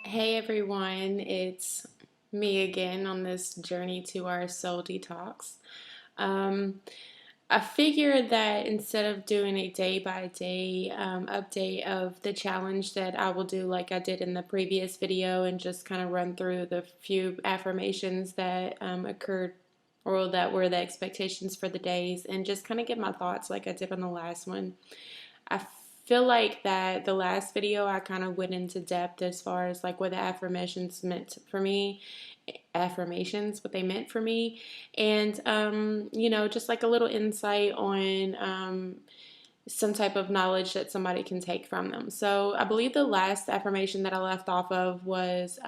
Hey everyone, it's me again on this journey to our soul detox. Um, I figured that instead of doing a day by day update of the challenge, that I will do like I did in the previous video and just kind of run through the few affirmations that occurred or that were the expectations for the days and just kind of get my thoughts like I did on the last one. I feel like that the last video I kind of went into depth as far as like what the affirmations meant for me, affirmations, what they meant for me, and just like a little insight on some type of knowledge that somebody can take from them. So I believe the last affirmation that I left off of was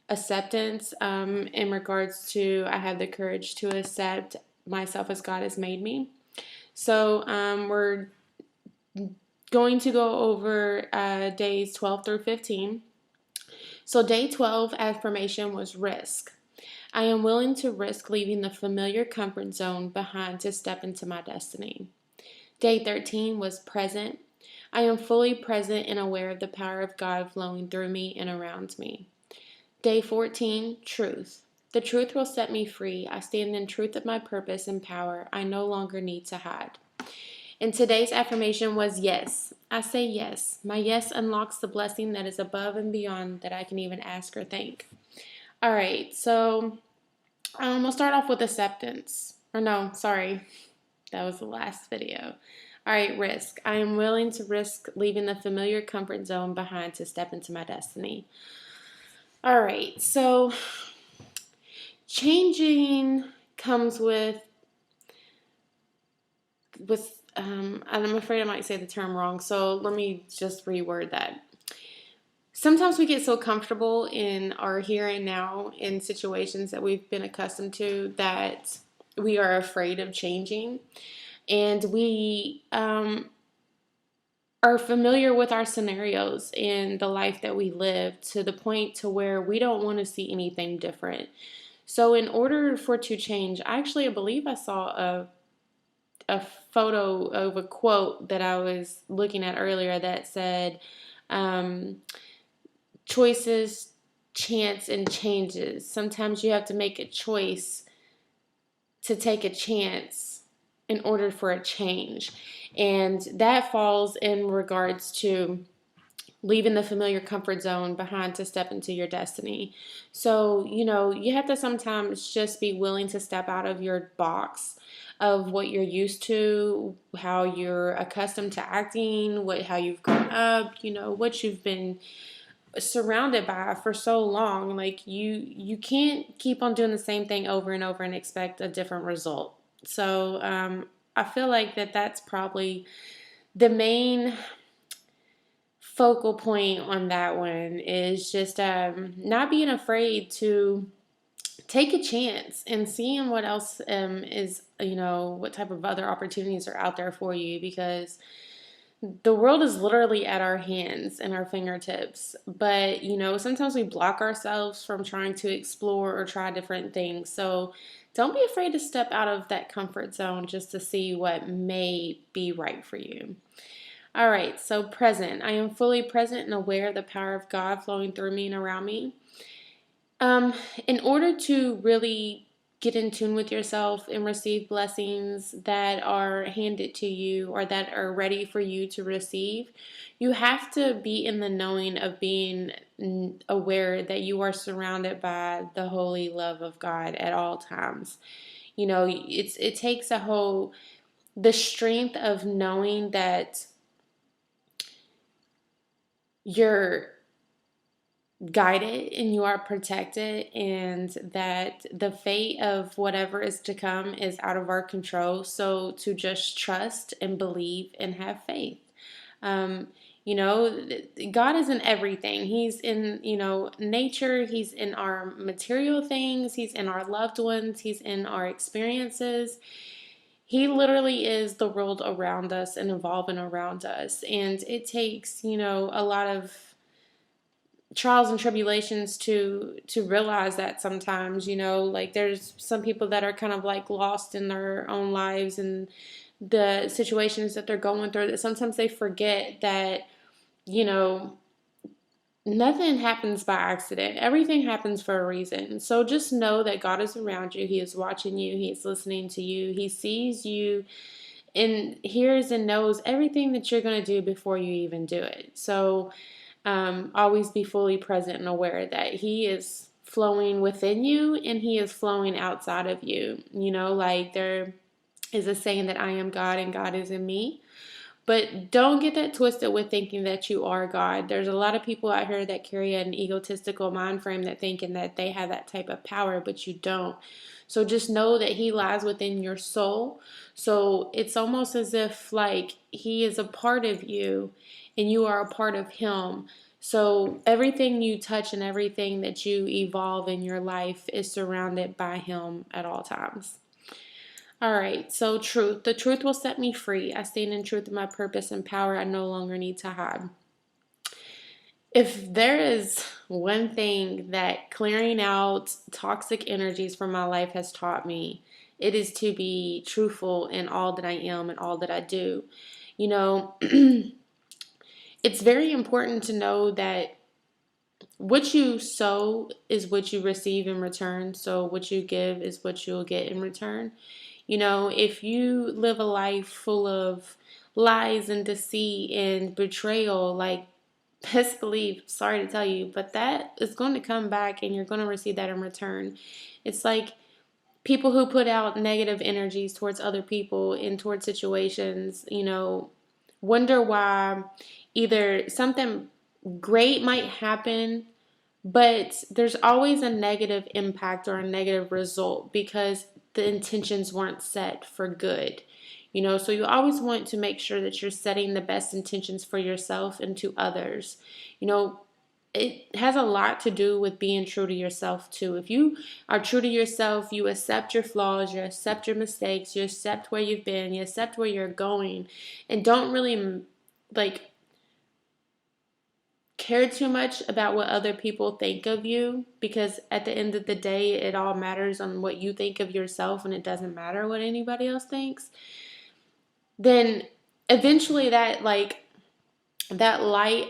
acceptance, in regards to I have the courage to accept myself as God has made me. So we're going to go over days 12 through 15. So, day 12 affirmation was risk. I am willing to risk leaving the familiar comfort zone behind to step into my destiny. Day 13 was present. I am fully present and aware of the power of God flowing through me and around me. Day 14, truth. The truth will set me free. I stand in truth of my purpose and power. I no longer need to hide. And today's affirmation was yes. I say yes. My yes unlocks the blessing that is above and beyond that I can even ask or think. All right, so we'll start off with acceptance. Or no, sorry, that was the last video. All right, risk. I am willing to risk leaving the familiar comfort zone behind to step into my destiny. All right, so changing comes with and I'm afraid I might say the term wrong, so let me just reword that. Sometimes we get so comfortable in our here and now in situations that we've been accustomed to that we are afraid of changing, and we are familiar with our scenarios and the life that we live to the point to where we don't want to see anything different. So in order for it to change, I believe I saw a photo of a quote that I was looking at earlier that said, um, choices, chance, and changes. Sometimes you have to make a choice to take a chance in order for a change. And that falls in regards to leaving the familiar comfort zone behind to step into your destiny. So, you have to sometimes just be willing to step out of your box of what you're used to, how you're accustomed to acting, how you've grown up, what you've been surrounded by for so long. Like you can't keep on doing the same thing over and over and expect a different result. So, I feel like that's probably the main focal point on that one is just not being afraid to take a chance and seeing what else is, what type of other opportunities are out there for you, because the world is literally at our hands and our fingertips. But, sometimes we block ourselves from trying to explore or try different things. So don't be afraid to step out of that comfort zone just to see what may be right for you. All right, so present. I am fully present and aware of the power of God flowing through me and around me. In order to really get in tune with yourself and receive blessings that are handed to you or that are ready for you to receive, you have to be in the knowing of being aware that you are surrounded by the holy love of God at all times. It takes the strength of knowing that you're guided and you are protected, and that the fate of whatever is to come is out of our control. So to just trust and believe and have faith. Um, God is in everything. He's in, nature. He's in our material things. He's in our loved ones. He's in our experiences. He literally is the world around us and evolving around us. And it takes, a lot of trials and tribulations to realize that sometimes, like there's some people that are kind of like lost in their own lives and the situations that they're going through, that sometimes they forget that, you know Nothing happens by accident. Everything happens for a reason. So just know that God is around you. He is watching you. He is listening to you. He sees you and hears and knows everything that you're going to do before you even do it. So always be fully present and aware that He is flowing within you and He is flowing outside of you. You know, like there is a saying that I am God and God is in me. But don't get that twisted with thinking that you are God. There's a lot of people out here that carry an egotistical mind frame that thinking that they have that type of power, but you don't. So just know that He lies within your soul. So it's almost as if like He is a part of you and you are a part of Him. So everything you touch and everything that you evolve in your life is surrounded by Him at all times. All right, so truth. The truth will set me free. I stand in truth of my purpose and power. I no longer need to hide. If there is one thing that clearing out toxic energies from my life has taught me, it is to be truthful in all that I am and all that I do. You know, it's very important to know that what you sow is what you receive in return. So what you give is what you'll get in return. You know, if you live a life full of lies and deceit and betrayal, like best believe, sorry to tell you, but that is going to come back and you're going to receive that in return. It's like people who put out negative energies towards other people and towards situations, you know, wonder why either something great might happen, but there's always a negative impact or a negative result because the intentions weren't set for good. You know, so you always want to make sure that you're setting the best intentions for yourself and to others. You know, it has a lot to do with being true to yourself too. If you are true to yourself, you accept your flaws, you accept your mistakes, you accept where you've been, you accept where you're going, and don't really like care too much about what other people think of you, because at the end of the day it all matters on what you think of yourself and it doesn't matter what anybody else thinks, then eventually that light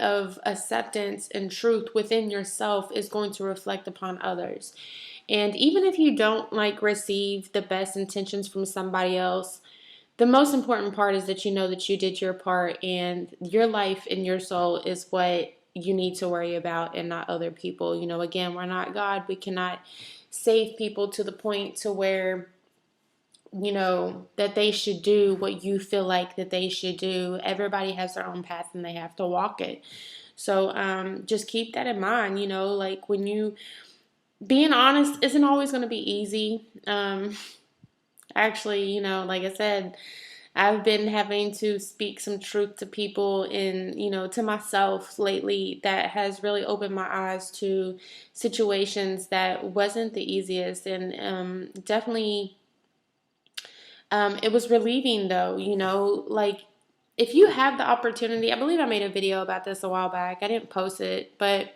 of acceptance and truth within yourself is going to reflect upon others. And even if you don't like receive the best intentions from somebody else, the most important part is that you know that you did your part and your life and your soul is what you need to worry about and not other people. You know, again, we're not God. We cannot save people to the point to where, you know, that they should do what you feel like that they should do. Everybody has their own path and they have to walk it. So just keep that in mind. You know, like when you being honest isn't always going to be easy. Actually, you know, like I said, I've been having to speak some truth to people and, you know, to myself lately that has really opened my eyes to situations that wasn't the easiest. And definitely, it was relieving though, you know, like if you have the opportunity, I believe I made a video about this a while back. I didn't post it, but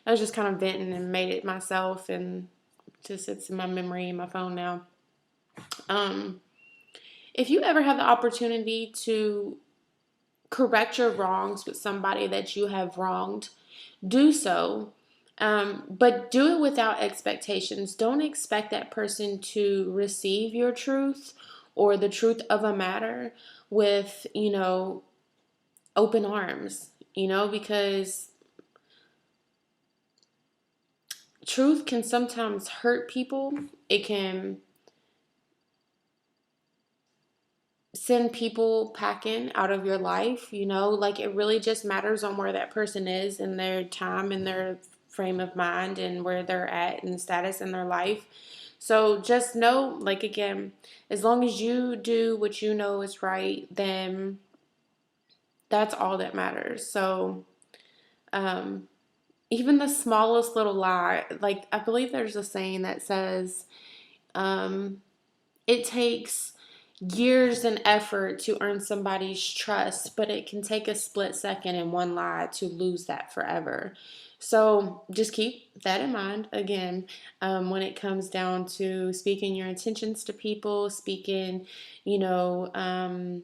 I was just kind of venting and made it myself and just it's in my memory in my phone now. Um, if you ever have the opportunity to correct your wrongs with somebody that you have wronged, do so. But do it without expectations. Don't expect that person to receive your truth or the truth of a matter with, you know, open arms, you know, because truth can sometimes hurt people. It can send people packing out of your life, you know, like it really just matters on where that person is in their time and their frame of mind and where they're at and status in their life. So just know, like again, as long as you do what you know is right, then that's all that matters. So um even the smallest little lie, like I believe there's a saying that says um it takes years and effort to earn somebody's trust, but it can take a split second and one lie to lose that forever. So just keep that in mind again when it comes down to speaking your intentions to people, speaking, you know,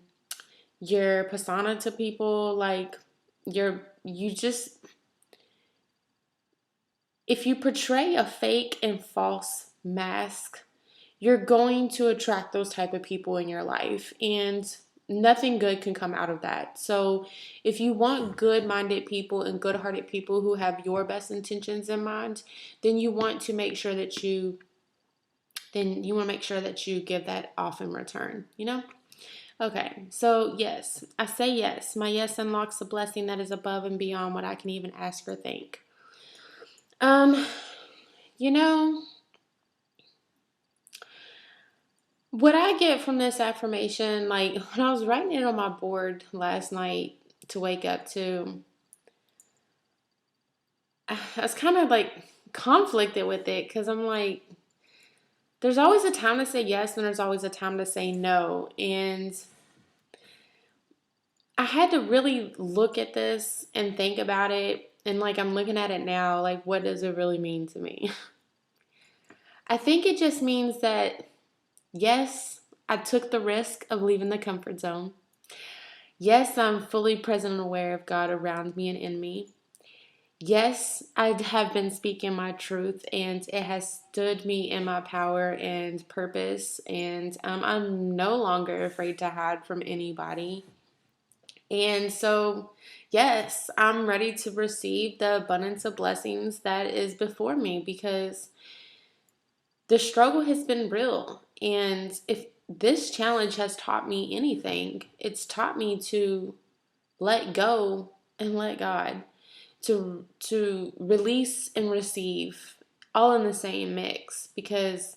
your persona to people, like you just if you portray a fake and false mask, you're going to attract those type of people in your life, and nothing good can come out of that. So if you want good-minded people and good-hearted people who have your best intentions in mind, then you want to make sure that you give that off in return, you know? Okay, so yes, I say yes. My yes unlocks a blessing that is above and beyond what I can even ask or think. Um, you know, what I get from this affirmation, like when I was writing it on my board last night to wake up to, I was kind of like conflicted with it because I'm like, there's always a time to say yes and there's always a time to say no. And I had to really look at this and think about it. And like I'm looking at it now, like what does it really mean to me? I think it just means that, yes, I took the risk of leaving the comfort zone. Yes, I'm fully present and aware of God around me and in me. Yes, I have been speaking my truth and it has stood me in my power and purpose. And I'm no longer afraid to hide from anybody. And so, yes, I'm ready to receive the abundance of blessings that is before me because the struggle has been real. And if this challenge has taught me anything, it's taught me to let go and let God, to release and receive all in the same mix, because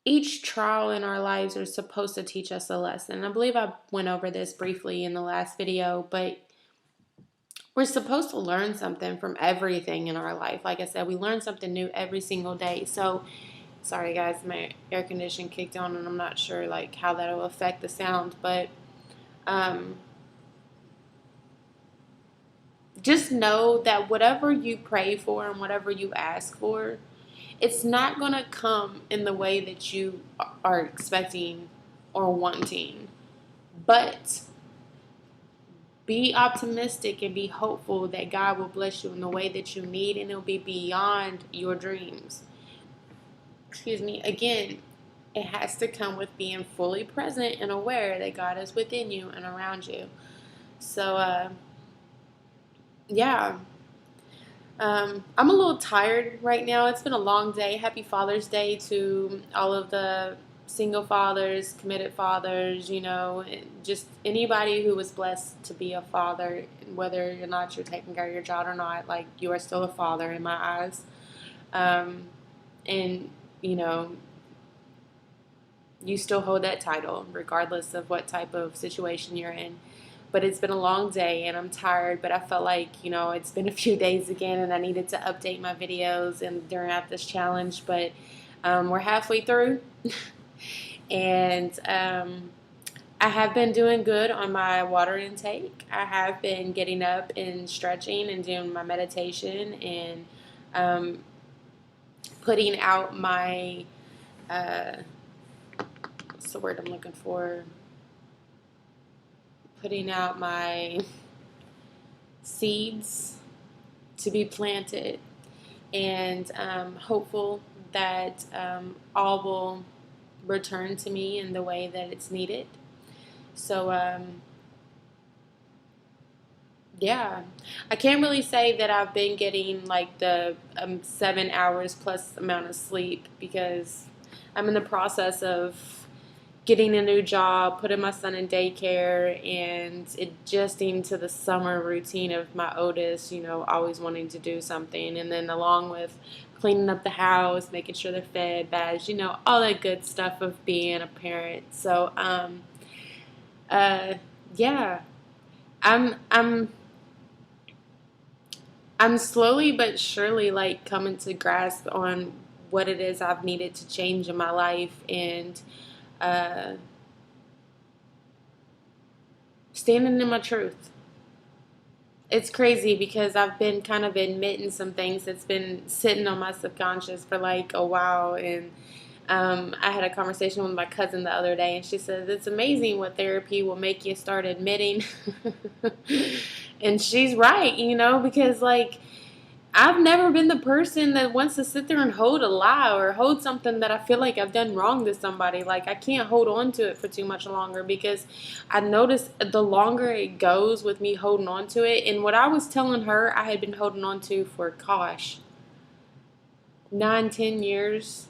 each trial in our lives are supposed to teach us a lesson. I believe I went over this briefly in the last video, but we're supposed to learn something from everything in our life. Like I said, we learn something new every single day. So, sorry guys, my air conditioning kicked on and I'm not sure like how that'll affect the sound, but um, just know that whatever you pray for and whatever you ask for, it's not going to come in the way that you are expecting or wanting. But be optimistic and be hopeful that God will bless you in the way that you need, and it'll be beyond your dreams. Excuse me. Again, it has to come with being fully present and aware that God is within you and around you. So, yeah. I'm a little tired right now. It's been a long day. Happy Father's Day to all of the single fathers, committed fathers, just anybody who was blessed to be a father, whether or not you're taking care of your child or not, like you are still a father in my eyes. Um, and, you know, you still hold that title regardless of what type of situation you're in. But it's been a long day and I'm tired, but I felt like, it's been a few days again and I needed to update my videos and during this challenge, but we're halfway through. And I have been doing good on my water intake. I have been getting up and stretching and doing my meditation and putting out my, what's the word I'm looking for? Putting out my seeds to be planted, and hopeful that all will return to me in the way that it's needed. So, yeah, I can't really say that I've been getting like the 7 hours plus amount of sleep because I'm in the process of getting a new job, putting my son in daycare, and adjusting to the summer routine of my oldest, always wanting to do something. And then along with cleaning up the house, making sure they're fed, badged, all that good stuff of being a parent. So, yeah, I'm, I'm, I'm slowly but surely like coming to grasp on what it is I've needed to change in my life, and, uh, standing in my truth. It's crazy because I've been kind of admitting some things that's been sitting on my subconscious for like a while. And I had a conversation with my cousin the other day, and she says it's amazing what therapy will make you start admitting. And she's right, you know, because like I've never been the person that wants to sit there and hold a lie or hold something that I feel like I've done wrong to somebody. Like, I can't hold on to it for too much longer because I noticed the longer it goes with me holding on to it, and what I was telling her I had been holding on to for, gosh, 9, 10 years,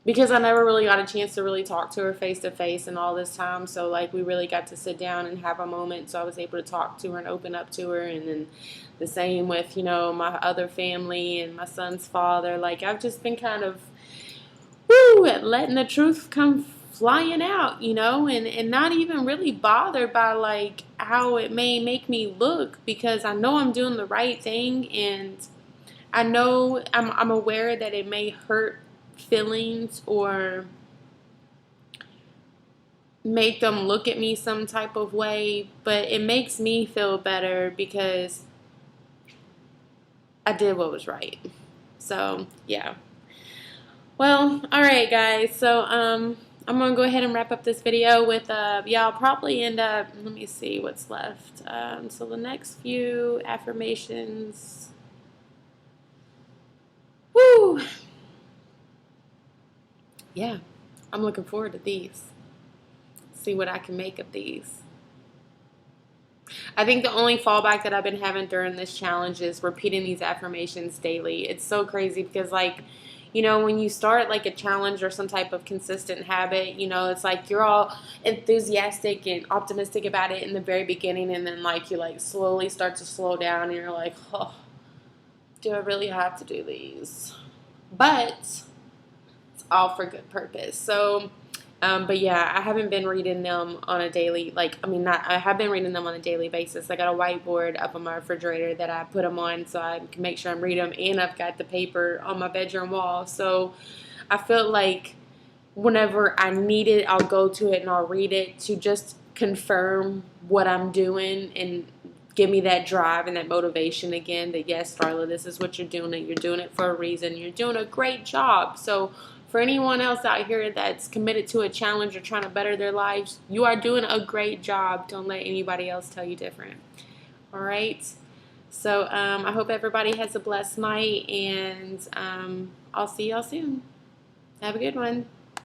because I never really got a chance to really talk to her face to face and all this time. So like we really got to sit down and have a moment. So I was able to talk to her and open up to her. And then the same with, you know, my other family and my son's father. Like I've just been kind of letting the truth come flying out, you know, and not even really bothered by like how it may make me look, because I know I'm doing the right thing, and I know I'm aware that it may hurt feelings or make them look at me some type of way, but it makes me feel better because I did what was right. So, yeah. Well, all right, guys. So, I'm going to go ahead and wrap up this video with, yeah, I'll probably end up, let me see what's left. So the next few affirmations, woo, yeah, I'm looking forward to these. See what I can make of these. I think the only fallback that I've been having during this challenge is repeating these affirmations daily. It's so crazy because, like, you know, when you start like a challenge or some type of consistent habit, you know, it's like you're all enthusiastic and optimistic about it in the very beginning, and then like you like slowly start to slow down and you're like, oh, do I really have to do these? But it's all for good purpose. So, but yeah, I haven't been reading them on a daily, like, I mean, not, I have been reading them on a daily basis. I got a whiteboard up on my refrigerator that I put them on so I can make sure I'm reading them, and I've got the paper on my bedroom wall. So I feel like whenever I need it, I'll go to it and I'll read it to just confirm what I'm doing and give me that drive and that motivation again that, yes, Starla, this is what you're doing, and you're doing it for a reason. You're doing a great job. So for anyone else out here that's committed to a challenge or trying to better their lives, you are doing a great job. Don't let anybody else tell you different. All right? So I hope everybody has a blessed night, and I'll see y'all soon. Have a good one.